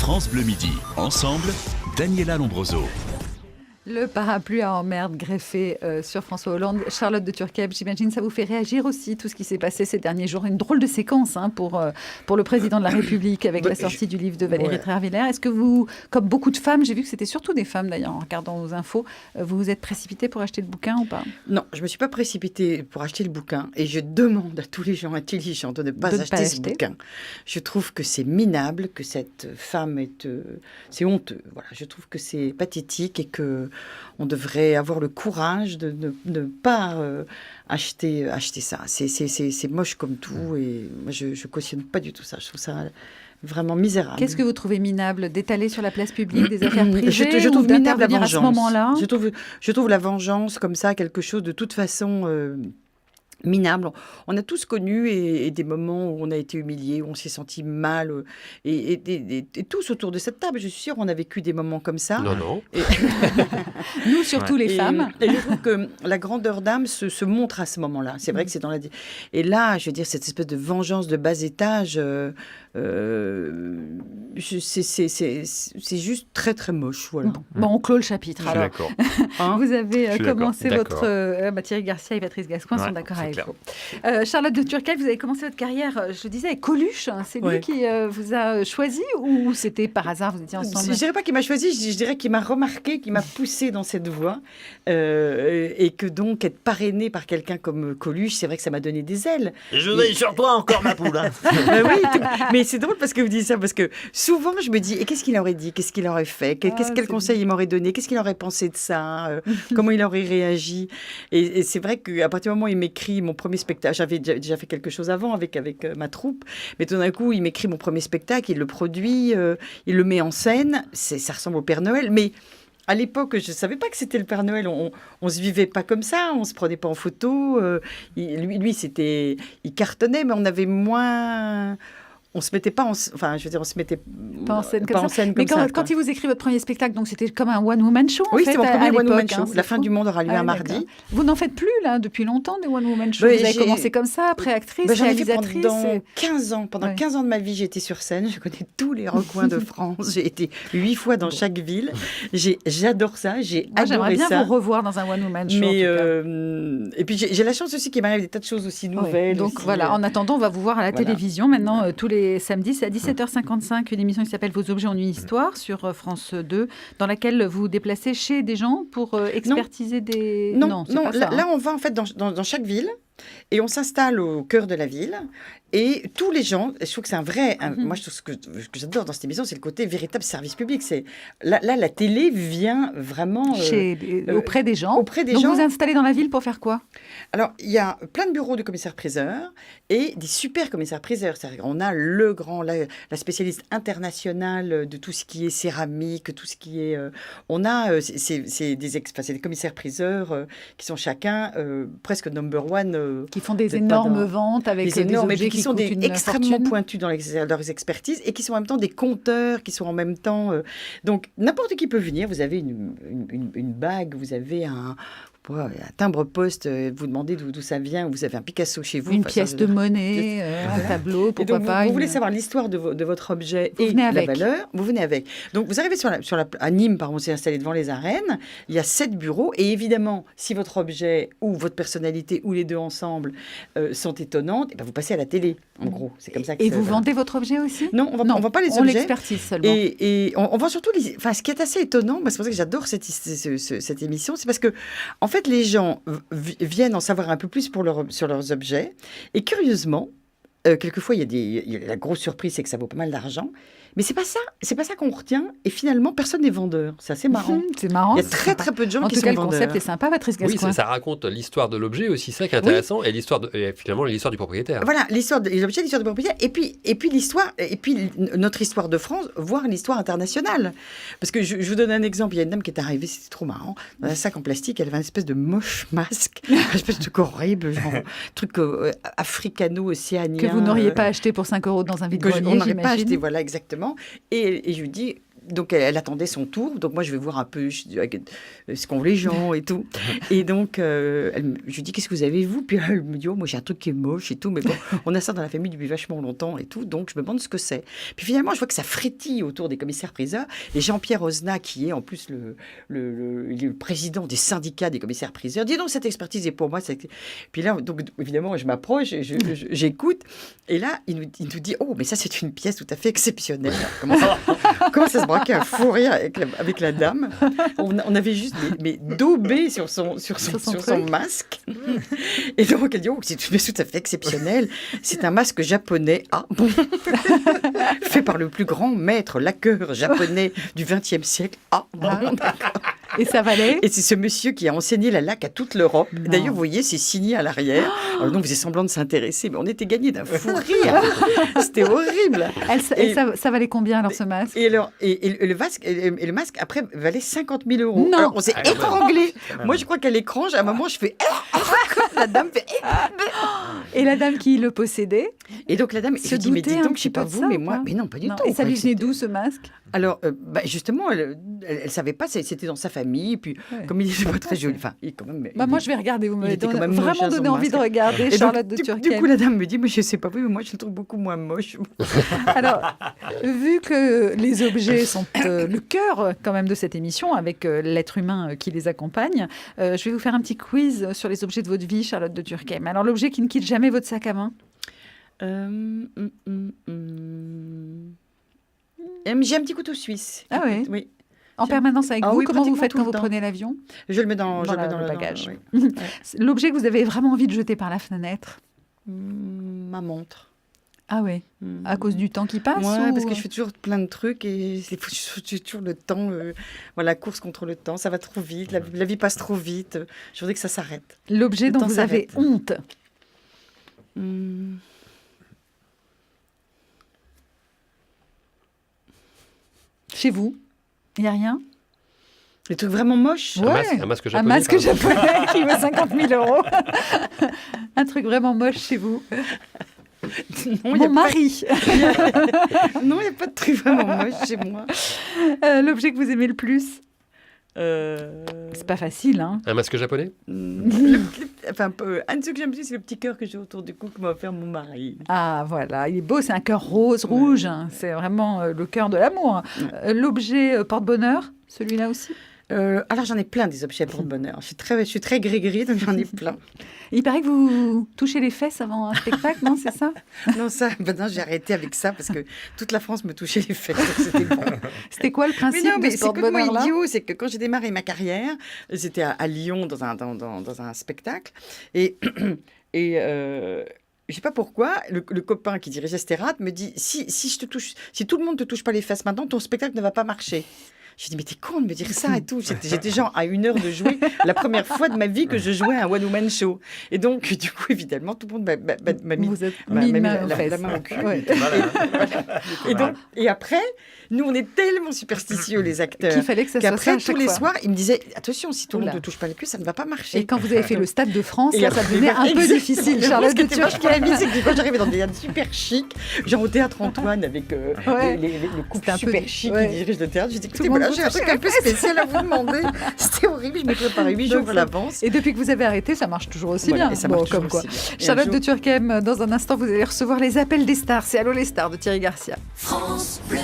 France Bleu Midi. Ensemble, Daniela Lombroso. Le parapluie à emmerde greffé sur François Hollande. Charlotte de Turckheim, j'imagine ça vous fait réagir aussi, tout ce qui s'est passé ces derniers jours. Une drôle de séquence pour le président de la République avec la sortie du livre de Valérie Trierweiler. Est-ce que vous, comme beaucoup de femmes, j'ai vu que c'était surtout des femmes d'ailleurs en regardant vos infos, vous vous êtes précipitée pour acheter le bouquin ou pas? Non, je ne me suis pas précipitée pour acheter le bouquin et je demande à tous les gens intelligents de ne pas acheter ce bouquin. Je trouve que c'est minable, que cette femme est... c'est honteux. Voilà, je trouve que c'est pathétique et que on devrait avoir le courage de ne pas acheter ça. C'est moche comme tout et moi je cautionne pas du tout ça. Je trouve ça vraiment misérable. Qu'est-ce que vous trouvez minable d'étaler sur la place publique des affaires privées je trouve minable la vengeance. À ce moment-là je trouve la vengeance comme ça quelque chose de toute façon... minable. On a tous connu et des moments où on a été humilié, où on s'est senti mal. Et tous autour de cette table, je suis sûre, on a vécu des moments comme ça. Non. Nous, surtout les femmes. Et je trouve que la grandeur d'âme se montre à ce moment-là. C'est vrai que c'est dans la... Et là, je veux dire, cette espèce de vengeance de bas étage, c'est juste très, très moche. Voilà. Bon, on clôt le chapitre. Je suis d'accord. Vous avez commencé votre... Thierry Garcia et Patrice Gascoigne sont d'accord avec vous. Charlotte de Turckheim, vous avez commencé votre carrière, je le disais, avec Coluche. C'est lui qui vous a choisi ou c'était par hasard, vous étiez ensemble? Je ne dirais pas qu'il m'a choisi, je dirais qu'il m'a remarqué, qu'il m'a poussé dans cette voie. Et que donc, être parrainé par quelqu'un comme Coluche, c'est vrai que ça m'a donné des ailes. Je veille sur toi encore, ma poule. Oui, mais c'est drôle parce que vous dites ça, parce que souvent, je me dis, et qu'est-ce qu'il aurait dit? Qu'est-ce qu'il aurait fait? Quel conseil il m'aurait donné? Qu'est-ce qu'il aurait pensé de ça? Comment il aurait réagi? Et c'est vrai qu'à partir du moment où il m'écrit mon premier spectacle, j'avais déjà fait quelque chose avant avec ma troupe, mais tout d'un coup, il m'écrit mon premier spectacle, il le produit, il le met en scène, ça ressemble au Père Noël, mais à l'époque, je ne savais pas que c'était le Père Noël, on ne se vivait pas comme ça, on ne se prenait pas en photo, lui il cartonnait, mais on avait moins... On se mettait pas on se mettait pas en scène comme ça. Mais quand il vous écrit votre premier spectacle, donc c'était comme un one-woman show. Oui, c'était mon premier one-woman show. La fin du monde aura lieu un mardi. Vous n'en faites plus là depuis longtemps des one-woman shows. Vous avez commencé comme ça, après actrice, réalisatrice. Pendant 15 ans. Pendant 15 ans de ma vie, j'ai été sur scène. Je connais tous les recoins de France. J'ai été 8 fois dans chaque ville. J'adore ça. J'ai adoré ça. J'aimerais bien vous revoir dans un one-woman show. Et puis j'ai la chance aussi qu'il m'arrive des tas de choses aussi nouvelles. Donc voilà. En attendant, on va vous voir à la télévision maintenant tous les samedi, c'est à 17h55, une émission qui s'appelle Vos objets en une histoire sur France 2, dans laquelle vous déplacez chez des gens pour expertiser des... Non, là on va en fait dans chaque ville et on s'installe au cœur de la ville. Et tous les gens, je trouve que c'est moi, je trouve ce que j'adore dans cette émission, c'est le côté véritable service public. C'est là, la télé vient vraiment auprès des gens. Donc vous vous installez dans la ville pour faire quoi? Alors, il y a plein de bureaux de commissaires-priseurs et des super commissaires-priseurs. On a la spécialiste internationale de tout ce qui est céramique, tout ce qui est... c'est des commissaires-priseurs qui sont chacun presque number one. Qui font des énormes ventes avec des objets qui sont extrêmement pointus dans leurs expertises et qui sont en même temps des compteurs, qui sont en même temps... donc, n'importe qui peut venir. Vous avez une bague, vous avez un timbre-poste, vous demandez d'où ça vient, vous avez un Picasso chez vous. Une pièce de monnaie, un tableau, pourquoi pas. Vous voulez savoir l'histoire de votre objet et la valeur, vous venez avec. Donc vous arrivez à Nîmes, par exemple, on s'est installé devant les arènes, il y a 7 bureaux, et évidemment, si votre objet ou votre personnalité, ou les deux ensemble, sont étonnantes, et ben vous passez à la télé, en gros. C'est comme ça que vous vendez votre objet aussi? Non, on vend pas les objets. On l'expertise seulement. Et on vend surtout... ce qui est assez étonnant, c'est pour ça que j'adore cette émission, c'est parce que, en fait, les gens viennent en savoir un peu plus sur leurs objets. Et curieusement, quelquefois, la grosse surprise, c'est que ça vaut pas mal d'argent. Mais c'est pas ça qu'on retient. Et finalement, personne n'est vendeur. C'est assez marrant. C'est marrant. Il y a très très peu de gens qui sont vendeurs. En tout cas, le concept est sympa, Patrice Gascoigne. Oui, ça raconte l'histoire de l'objet aussi, ça qui est intéressant, et finalement l'histoire du propriétaire. Voilà, l'histoire de l'objet, l'histoire du propriétaire, et puis l'histoire, et puis notre histoire de France, voire l'histoire internationale. Parce que je vous donne un exemple. Il y a une dame qui est arrivée, c'était trop marrant, dans un sac en plastique. Elle avait une espèce de moche masque, une espèce de truc horrible, genre truc africano-océanien. Que vous n'auriez pas acheté pour 5 € dans un vide-grenier, on n'aurait pas acheté, voilà, exactement. Et je lui dis, donc elle attendait son tour. Donc moi, je vais voir un peu ce qu'ont les gens et tout. Et donc, je lui dis, qu'est-ce que vous avez, vous? Puis elle me dit, oh, moi, j'ai un truc qui est moche et tout. Mais bon, on a ça dans la famille depuis vachement longtemps et tout. Donc, je me demande ce que c'est. Puis finalement, je vois que ça frétille autour des commissaires-priseurs. Et Jean-Pierre Ozna, qui est en plus il est le président des syndicats des commissaires-priseurs, dit donc, cette expertise est pour moi. Puis là, donc, évidemment, je m'approche, j'écoute. Et là, il nous dit, oh, mais ça, c'est une pièce tout à fait exceptionnelle. Comment ça se braquait un fou rire avec la dame. On avait juste mais daubé sur son masque. Et donc, elle dit, oh, c'est une pièce tout à fait exceptionnelle. C'est un masque japonais. Ah, bon. Fait par le plus grand maître laqueur japonais du XXe siècle. Ah, bon, d'accord. Et ça valait? Et c'est ce monsieur qui a enseigné la laque à toute l'Europe. D'ailleurs, vous voyez, c'est signé à l'arrière. Alors, donc, on faisait semblant de s'intéresser, mais on était gagné d'un fou rire. C'était horrible. Ça valait combien, alors, ce masque? Et le masque, après, valait 50 000 €. Non. Alors, on s'est étranglés. Moi, je crois qu'à l'écran, à un moment, je fais... La dame fait... Et la dame qui le possédait? Et donc, la dame, je dis, mais dis donc, je sais pas vous, mais moi... Pas. Mais non, pas du tout. Et ça lui venait d'où, ce masque? Alors, justement, elle savait pas, c'était dans sa famille, et puis, comme il était pas très joli, enfin, il quand même... moi, je vais regarder, vous m'avez vraiment moche, donné envie de regarder Charlotte de Turckheim. Du coup, la dame me dit, mais je sais pas, oui, mais moi, je le trouve beaucoup moins moche. Alors, vu que les objets sont le cœur, quand même, de cette émission, avec l'être humain qui les accompagne, je vais vous faire un petit quiz sur les objets de votre vie, Charlotte de Turckheim. Alors, l'objet qui ne quitte jamais votre sac à main? J'ai un petit couteau suisse. Ah oui? Oui. En permanence avec vous? Oui, Comment vous faites tout quand le vous temps. prenez l'avion? Je le mets dans le bagage. Oui. L'objet que vous avez vraiment envie de jeter par la fenêtre? Ma montre. Ah oui, à cause du temps qui passe? Ouais, ou... parce que je fais toujours plein de trucs et j'ai toujours le temps, la course contre le temps, ça va trop vite, la vie passe trop vite, je voudrais que ça s'arrête. L'objet dont vous avez honte? Chez vous, il n'y a rien? Les trucs vraiment moches? Ouais. Un masque Un japonais. masque japonais qui vaut 50 000 €. Un truc vraiment moche chez vous? Non, Mon mari. Non, il n'y a pas de truc vraiment moche chez moi. L'objet que vous aimez le plus? C'est pas facile, hein? Un masque japonais? Un de ceux que j'aime plus, c'est le petit cœur que j'ai autour du cou que m'a offert mon mari. Ah, voilà, il est beau, c'est un cœur rose, rouge. Hein. C'est vraiment le cœur de l'amour. L'objet porte-bonheur, celui-là aussi? Alors, j'en ai plein des objets porte-bonheur. Je suis très gris-gris, donc j'en ai plein. Il paraît que vous touchez les fesses avant un spectacle, non? C'est ça? Non, maintenant, j'ai arrêté avec ça parce que toute la France me touchait les fesses. C'était bon. C'était quoi le principe mais de ce c'est complètement porte-bonheur-là? idiot. C'est que quand j'ai démarré ma carrière, j'étais à Lyon dans un spectacle. Et je sais pas pourquoi, le copain qui dirigeait cette théâtre me dit, si tout le monde te touche pas les fesses maintenant, ton spectacle ne va pas marcher. J'ai dit, mais t'es con de me dire ça et tout. J'étais genre à 1 heure de jouer, la première fois de ma vie que je jouais à un one-woman show. Et donc, du coup, évidemment, tout le monde m'a mis la main au cul. Ouais. Et après, nous, on est tellement superstitieux, les acteurs, Qu'il fallait que ça soit ça qu'après, à chaque tous les fois. soirs, ils me disaient, attention, si tout le monde Oula. ne touche pas le cul, ça ne va pas marcher. Et quand vous avez fait le Stade de France, Et là, ça après, devenait un peu exactement. difficile, Charlotte de Ce qui était vachement Turckheim. amusant, c'est que quand j'arrivais dans des théâtres super chics, genre au théâtre Antoine avec Ouais. le couple C'était un peu super chic ouais. qui dirige le théâtre, j'ai dit, Tout écoutez, le monde voilà, vous j'ai un touchait truc un peu spécial à vous demander. C'était horrible, je me préparais 8 jours à l'avance. Et depuis que vous avez arrêté, ça marche toujours aussi Voilà, bien. et ça marche comme toujours quoi. aussi bien. Et un Charlotte jour- de Turckheim, dans un instant, vous allez recevoir les appels des stars. C'est Allô les stars de Thierry Garcia. France Bleu.